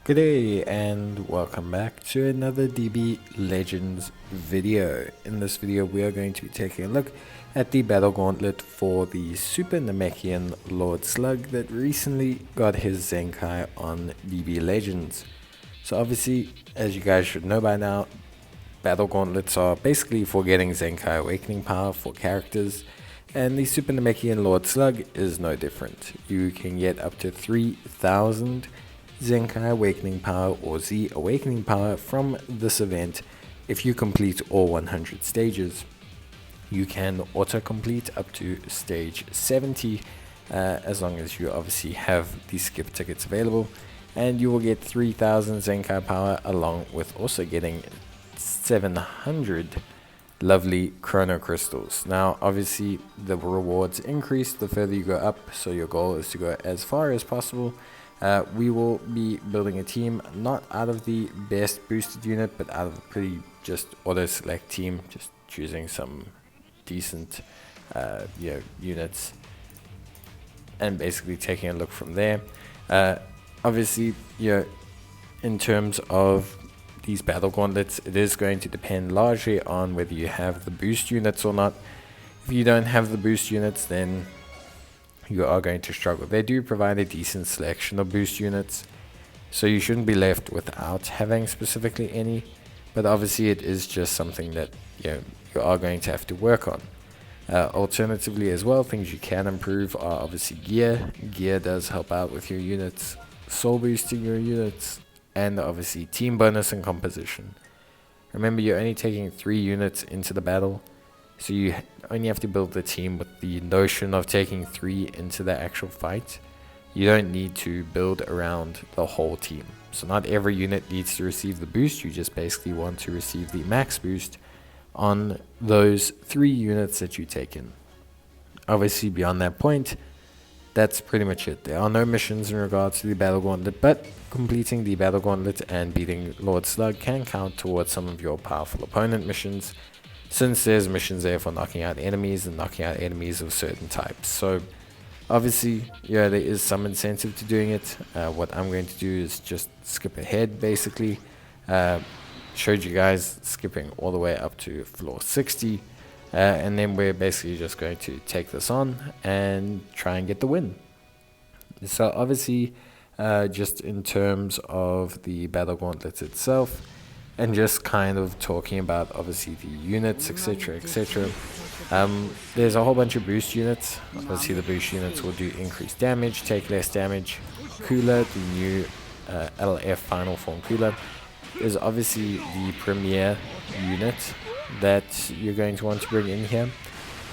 G'day and welcome back to another DB Legends video. In this video we are going to be taking a look at the battle gauntlet for the Super Namekian Lord Slug that recently got his Zenkai on DB Legends. So obviously, as you guys should know by now, battle gauntlets are basically for getting Zenkai awakening power for characters, and the Super Namekian Lord Slug is no different. You can get up to 3,000 Zenkai Awakening Power or Z Awakening Power from this event if you complete all 100 stages. You can auto-complete up to stage 70 as long as you obviously have the skip tickets available, and you will get 3,000 Zenkai Power along with also getting 700 lovely chrono crystals. Now obviously the rewards increase the further you go up, so your goal is to go as far as possible. We will be building a team not out of the best boosted unit, but out of a pretty just auto select team, just choosing some decent units and basically taking a look from there. Obviously, in terms of these battle gauntlets, it is going to depend largely on whether you have the boost units or not. If you don't have the boost units, then you are going to struggle. They do provide a decent selection of boost units, so you shouldn't be left without having specifically any, but obviously it is just something that you are going to have to work on. Alternatively as well, things you can improve are obviously gear. Gear does help out with your units, soul boosting your units, and obviously team bonus and composition. Remember, you're only taking 3 units into the battle, so you only have to build the team with the notion of taking 3 into the actual fight. You don't need to build around the whole team. So not every unit needs to receive the boost. You just basically want to receive the max boost on those 3 units that you take in. Obviously beyond that point, that's pretty much it. There are no missions in regards to the battle gauntlet, but completing the battle gauntlet and beating Lord Slug can count towards some of your powerful opponent missions, since there's missions there for knocking out enemies and knocking out enemies of certain types. So obviously, there is some incentive to doing it. What I'm going to do is just skip ahead basically. Showed you guys skipping all the way up to floor 60, and then we're basically just going to take this on and try and get the win. So obviously, just in terms of the battle gauntlet itself, and just kind of talking about obviously the units, etc, there's a whole bunch of boost units. Obviously the boost units will do increased damage, take less damage. Cooler, the new LF final form Cooler, is obviously the premier unit that you're going to want to bring in here.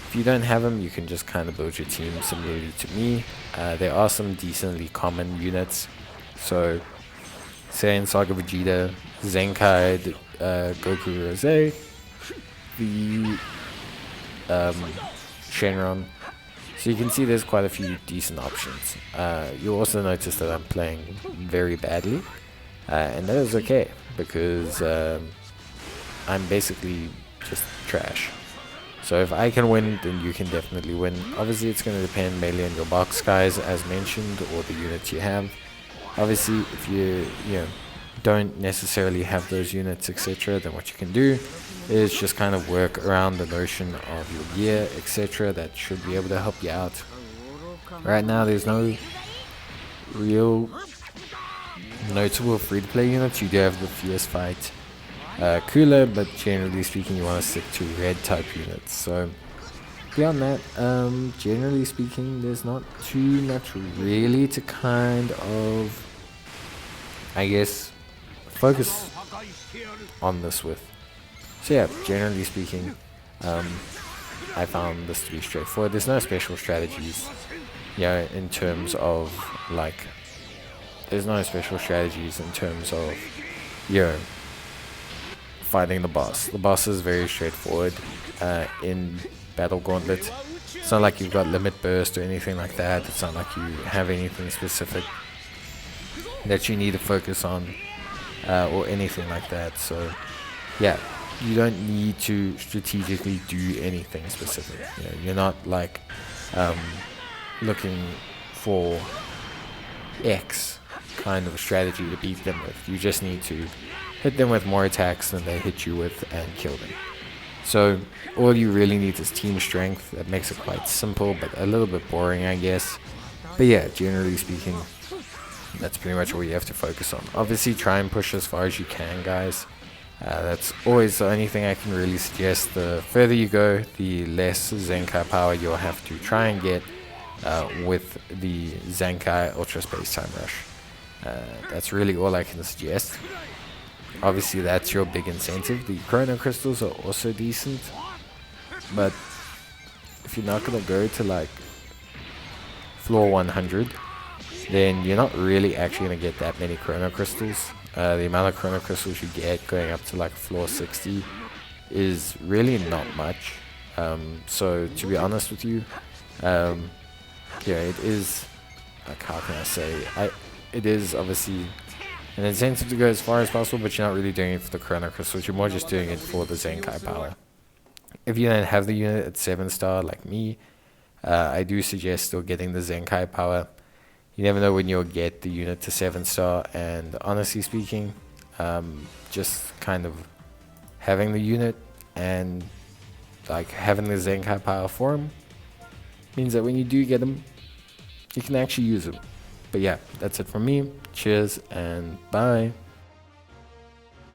If you don't have them, you can just kind of build your team similarly to me. There are some decently common units, so Saiyan Saga Vegeta, Zenkai, Goku Rose, the Shenron. So you can see there's quite a few decent options. You'll also notice that I'm playing very badly, and that is okay, because I'm basically just trash. So if I can win, then you can definitely win. Obviously it's going to depend mainly on your box guys as mentioned, or the units you have. Obviously if you don't necessarily have those units, etc, then what you can do is just kind of work around the notion of your gear, etc, that should be able to help you out. Right now there's no real notable free-to-play units. You do have the Fierce Fight Cooler, but generally speaking you want to stick to red type units. So beyond that, generally speaking, there's not too much really to kind of, I guess, focus on this with. So yeah, generally speaking, I found this to be straightforward. There's no special strategies, in terms of like, there's no special strategies in terms of, fighting the boss. The boss is very straightforward in Battle Gauntlet. It's not like you've got limit burst or anything like that. It's not like you have anything specific that you need to focus on, or anything like that. So yeah, you don't need to strategically do anything specific. You're not like looking for X kind of strategy to beat them with. You just need to hit them with more attacks than they hit you with and kill them. So all you really need is team strength. That makes it quite simple, but a little bit boring, I guess. But yeah, generally speaking, that's pretty much all you have to focus on. Obviously, try and push as far as you can, guys. That's always the only thing I can really suggest. The further you go, the less Zenkai power you'll have to try and get with the Zenkai Ultra Space Time Rush. That's really all I can suggest. Obviously, that's your big incentive. The Chrono Crystals are also decent, but if you're not going to go to like floor 100, then you're not really actually going to get that many Chrono Crystals. The amount of Chrono Crystals you get going up to like floor 60 is really not much. So to be honest with you, yeah, it is, like, how can I say, it is obviously an incentive to go as far as possible, but you're not really doing it for the Chrono Crystals, you're more just doing it for the Zenkai power. If you don't have the unit at 7-star like me, I do suggest still getting the Zenkai power. You never know when you'll get the unit to 7-star, and honestly speaking, just kind of having the unit and like having the Zenkai power for him means that when you do get them, you can actually use them. But yeah, that's it from me. Cheers and bye.